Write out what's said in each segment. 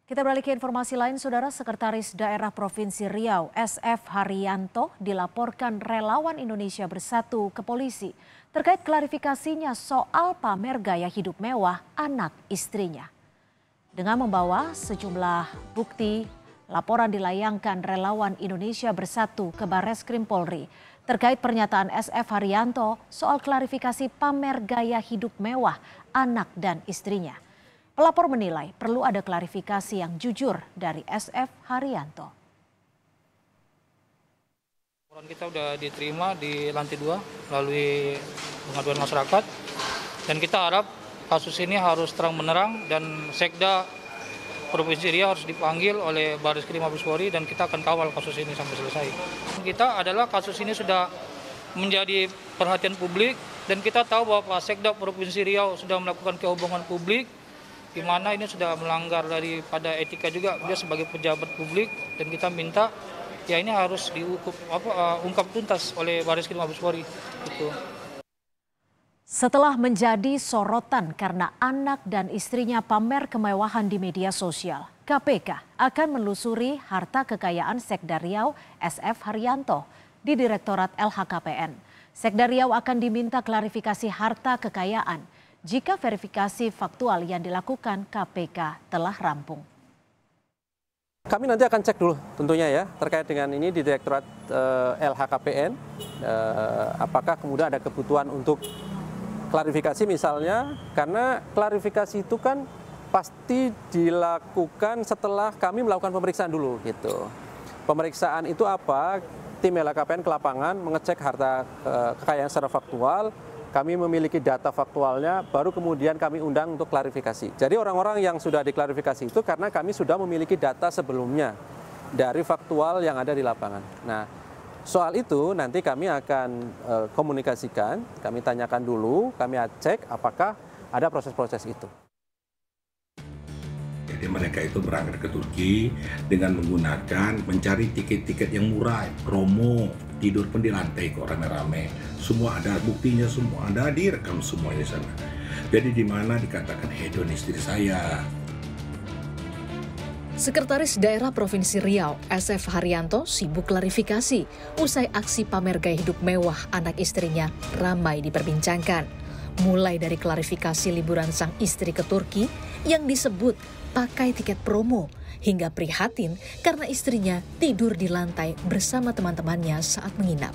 Kita beralih ke informasi lain, Saudara. Sekretaris Daerah Provinsi Riau, SF Haryanto, dilaporkan relawan Indonesia Bersatu ke polisi terkait klarifikasinya soal pamer gaya hidup mewah anak istrinya. Dengan membawa sejumlah bukti, laporan dilayangkan relawan Indonesia Bersatu ke Barreskrim Polri terkait pernyataan SF Haryanto soal klarifikasi pamer gaya hidup mewah anak dan istrinya. Pelapor menilai perlu ada klarifikasi yang jujur dari SF Haryanto. Laporan kita sudah diterima di lantai 2 melalui pengaduan masyarakat, dan kita harap kasus ini harus terang menerang dan Sekda Provinsi Riau harus dipanggil oleh Barreskrim Mabes Polri, dan kita akan kawal kasus ini sampai selesai. Kita adalah kasus ini sudah menjadi perhatian publik, dan kita tahu bahwa Sekda Provinsi Riau sudah melakukan kehubungan publik, di mana ini sudah melanggar daripada etika juga dia sebagai pejabat publik, dan kita minta ya ini harus diungkap tuntas oleh Barreskrim Mabes Polri. Gitu. Setelah menjadi sorotan karena anak dan istrinya pamer kemewahan di media sosial, KPK akan menelusuri harta kekayaan Sekda Riau SF Haryanto di Direktorat LHKPN. Sekda Riau akan diminta klarifikasi harta kekayaan jika verifikasi faktual yang dilakukan KPK telah rampung. Kami nanti akan cek dulu tentunya ya terkait dengan ini di Direktorat LHKPN, apakah kemudian ada kebutuhan untuk klarifikasi misalnya, karena klarifikasi itu kan pasti dilakukan setelah kami melakukan pemeriksaan dulu gitu. Pemeriksaan itu apa? Tim LHKPN ke lapangan mengecek harta kekayaan secara faktual. Kami memiliki data faktualnya, baru kemudian kami undang untuk klarifikasi. Jadi orang-orang yang sudah diklarifikasi itu karena kami sudah memiliki data sebelumnya dari faktual yang ada di lapangan. Nah, soal itu nanti kami akan komunikasikan, kami tanyakan dulu, kami cek apakah ada proses-proses itu. Jadi mereka itu berangkat ke Turki dengan menggunakan mencari tiket-tiket yang murah, promo, tidur pun di lantai kok rame-rame. Semua ada buktinya, semua ada, direkam semua di sana. Jadi di mana dikatakan hedon istri saya. Sekretaris Daerah Provinsi Riau, SF Haryanto, sibuk klarifikasi usai aksi pamer gaya hidup mewah anak istrinya ramai diperbincangkan. Mulai dari klarifikasi liburan sang istri ke Turki yang disebut pakai tiket promo, hingga prihatin karena istrinya tidur di lantai bersama teman-temannya saat menginap.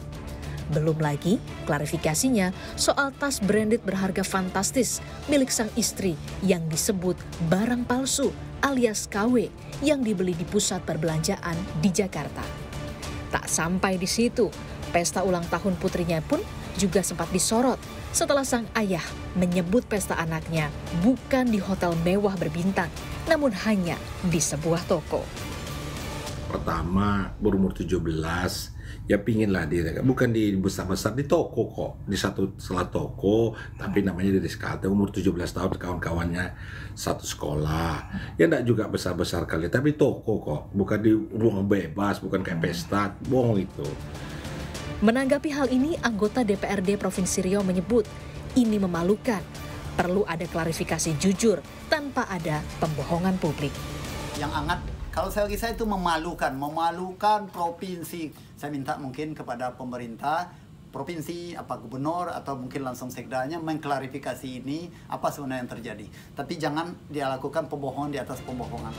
Belum lagi klarifikasinya soal tas branded berharga fantastis milik sang istri yang disebut barang palsu alias KW yang dibeli di pusat perbelanjaan di Jakarta. Tak sampai di situ, pesta ulang tahun putrinya pun juga sempat disorot setelah sang ayah menyebut pesta anaknya bukan di hotel mewah berbintang, namun hanya di sebuah toko. Pertama berumur 17, ya pinginlah dia, bukan di besar-besar, di toko kok, di satu salah toko, tapi namanya dari sekolah, umur 17 tahun, kawan-kawannya satu sekolah, ya enggak juga besar-besar kali, tapi toko kok, bukan di ruang bebas, bukan kayak pesta, bohong itu. Menanggapi hal ini, anggota DPRD Provinsi Riau menyebut ini memalukan, perlu ada klarifikasi jujur tanpa ada pembohongan publik. Yang hangat, kalau saya bagi saya itu memalukan provinsi. Saya minta mungkin kepada pemerintah provinsi, gubernur atau mungkin langsung sekdanya mengklarifikasi ini apa sebenarnya yang terjadi. Tapi jangan dia lakukan pembohongan di atas pembohongan.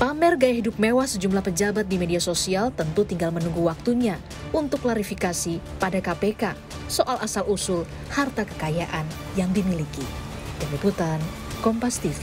Pamer gaya hidup mewah sejumlah pejabat di media sosial tentu tinggal menunggu waktunya untuk klarifikasi pada KPK soal asal-usul harta kekayaan yang dimiliki. Tim Liputan, Kompas TV.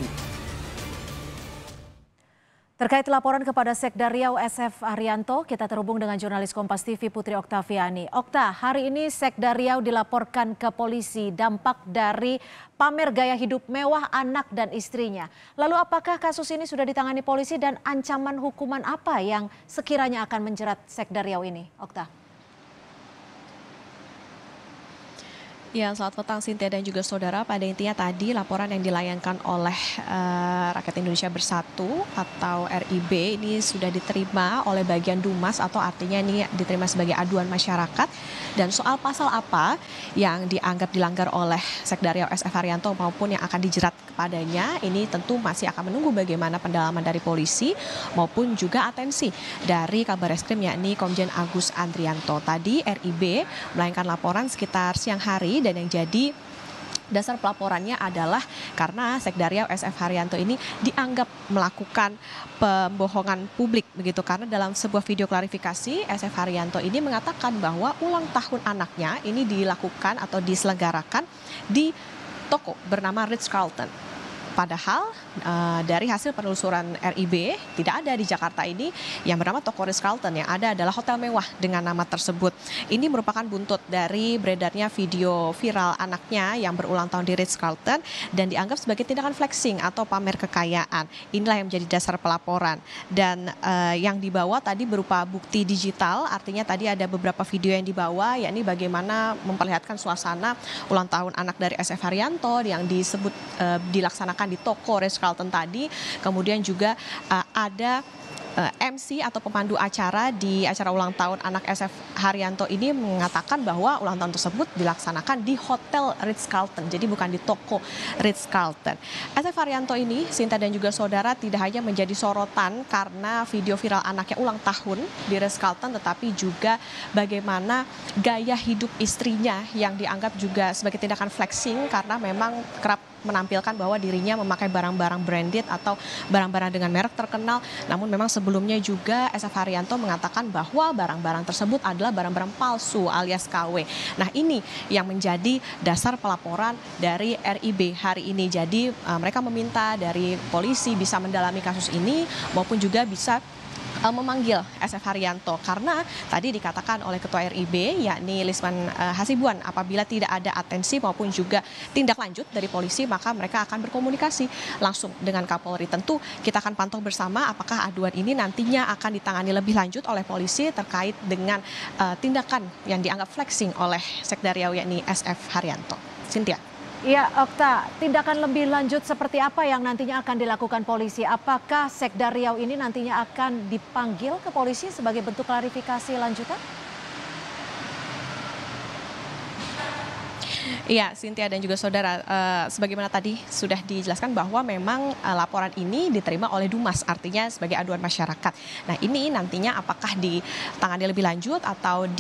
Terkait laporan kepada Sekda Riau SF Haryanto, kita terhubung dengan jurnalis Kompas TV Putri Oktaviani. Okta, hari ini Sekda Riau dilaporkan ke polisi dampak dari pamer gaya hidup mewah anak dan istrinya. Lalu apakah kasus ini sudah ditangani polisi dan ancaman hukuman apa yang sekiranya akan menjerat Sekda Riau ini, Okta? Ya, selamat petang Cynthia dan juga saudara. Pada intinya tadi laporan yang dilayangkan oleh Rakyat Indonesia Bersatu atau RIB ini sudah diterima oleh bagian Dumas, atau artinya ini diterima sebagai aduan masyarakat. Dan soal pasal apa yang dianggap dilanggar oleh Sekda Riau SF Haryanto maupun yang akan dijerat kepadanya, ini tentu masih akan menunggu bagaimana pendalaman dari polisi maupun juga atensi dari Kabar Eskrim yakni Komjen Agus Andrianto. Tadi RIB melayangkan laporan sekitar siang hari, dan yang jadi dasar pelaporannya adalah karena Sekda Riau SF Haryanto ini dianggap melakukan pembohongan publik begitu, karena dalam sebuah video klarifikasi SF Haryanto ini mengatakan bahwa ulang tahun anaknya ini dilakukan atau diselenggarakan di toko bernama Ritz-Carlton. Padahal dari hasil penelusuran RIB tidak ada di Jakarta ini yang bernama toko Ritz-Carlton, yang ada adalah hotel mewah dengan nama tersebut. Ini merupakan buntut dari beredarnya video viral anaknya yang berulang tahun di Ritz-Carlton dan dianggap sebagai tindakan flexing atau pamer kekayaan. Inilah yang menjadi dasar pelaporan, dan yang dibawa tadi berupa bukti digital, artinya tadi ada beberapa video yang dibawa, yakni bagaimana memperlihatkan suasana ulang tahun anak dari SF Haryanto yang disebut dilaksanakan di toko Ritz-Carlton tadi. Kemudian juga ada MC atau pemandu acara di acara ulang tahun anak SF Haryanto ini mengatakan bahwa ulang tahun tersebut dilaksanakan di Hotel Ritz-Carlton, jadi bukan di toko Ritz-Carlton. SF Haryanto ini, Sinta dan juga saudara, tidak hanya menjadi sorotan karena video viral anaknya ulang tahun di Ritz-Carlton, tetapi juga bagaimana gaya hidup istrinya yang dianggap juga sebagai tindakan flexing, karena memang kerap menampilkan bahwa dirinya memakai barang-barang branded atau barang-barang dengan merek terkenal. Namun memang sebelumnya juga SF Haryanto mengatakan bahwa barang-barang tersebut adalah barang-barang palsu alias KW. Nah, ini yang menjadi dasar pelaporan dari RIB hari ini. Jadi mereka meminta dari polisi bisa mendalami kasus ini maupun juga bisa memanggil SF Haryanto, karena tadi dikatakan oleh Ketua RIB yakni Lisman Hasibuan, apabila tidak ada atensi maupun juga tindak lanjut dari polisi maka mereka akan berkomunikasi langsung dengan Kapolri. Tentu kita akan pantau bersama apakah aduan ini nantinya akan ditangani lebih lanjut oleh polisi terkait dengan tindakan yang dianggap flexing oleh Sekda Riau yakni SF Haryanto. Cynthia. Ya, Okta, tindakan lebih lanjut seperti apa yang nantinya akan dilakukan polisi? Apakah Sekda Riau ini nantinya akan dipanggil ke polisi sebagai bentuk klarifikasi lanjutan? Iya, Cynthia dan juga saudara, sebagaimana tadi sudah dijelaskan bahwa memang laporan ini diterima oleh Dumas, artinya sebagai aduan masyarakat. Nah, ini nantinya apakah ditangani lebih lanjut atau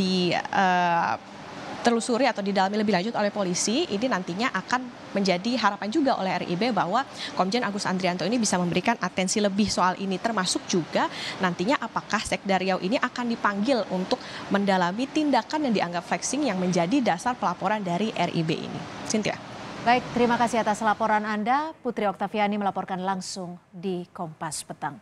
telusuri atau didalami lebih lanjut oleh polisi, ini nantinya akan menjadi harapan juga oleh RIB bahwa Komjen Agus Andrianto ini bisa memberikan atensi lebih soal ini, termasuk juga nantinya apakah Sekda Riau ini akan dipanggil untuk mendalami tindakan yang dianggap flexing yang menjadi dasar pelaporan dari RIB ini. Cynthia. Baik, terima kasih atas laporan Anda. Putri Oktaviani melaporkan langsung di Kompas Petang.